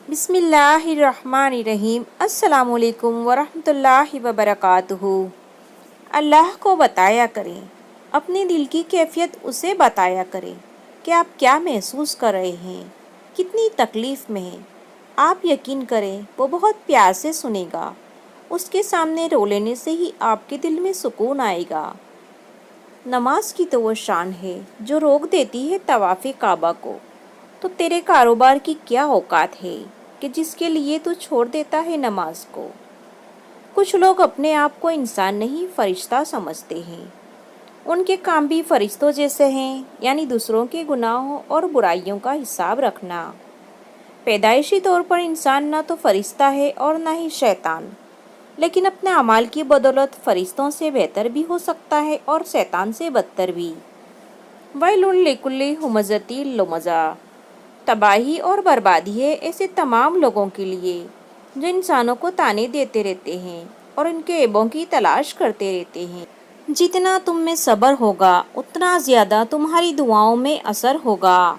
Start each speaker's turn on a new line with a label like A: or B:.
A: بسم اللہ الرحمن الرحیم۔ السلام علیکم ورحمۃ اللہ وبرکاتہ۔ اللہ کو بتایا کریں، اپنے دل کی کیفیت اسے بتایا کریں کہ آپ کیا محسوس کر رہے ہیں، کتنی تکلیف میں ہیں۔ آپ یقین کریں وہ بہت پیار سے سنے گا۔ اس کے سامنے رو لینے سے ہی آپ کے دل میں سکون آئے گا۔ نماز کی تو وہ شان ہے جو روک دیتی ہے طواف کعبہ کو، تو تیرے کاروبار کی کیا اوقات ہے کہ جس کے لیے تو چھوڑ دیتا ہے نماز کو۔ کچھ لوگ اپنے آپ کو انسان نہیں فرشتہ سمجھتے ہیں۔ ان کے کام بھی فرشتوں جیسے ہیں، یعنی دوسروں کے گناہوں اور برائیوں کا حساب رکھنا۔ پیدائشی طور پر انسان نہ تو فرشتہ ہے اور نہ ہی شیطان، لیکن اپنے اعمال کی بدولت فرشتوں سے بہتر بھی ہو سکتا ہے اور شیطان سے بدتر بھی۔ وَيْلٌ لِكُلِّ ہُمَزَةٍ لُمَزَةٍ، تباہی اور بربادی ہے ایسے تمام لوگوں کے لیے جو انسانوں کو طعنے دیتے رہتے ہیں اور ان کے عیبوں کی تلاش کرتے رہتے ہیں۔ جتنا تم میں صبر ہوگا اتنا زیادہ تمہاری دعاؤں میں اثر ہوگا۔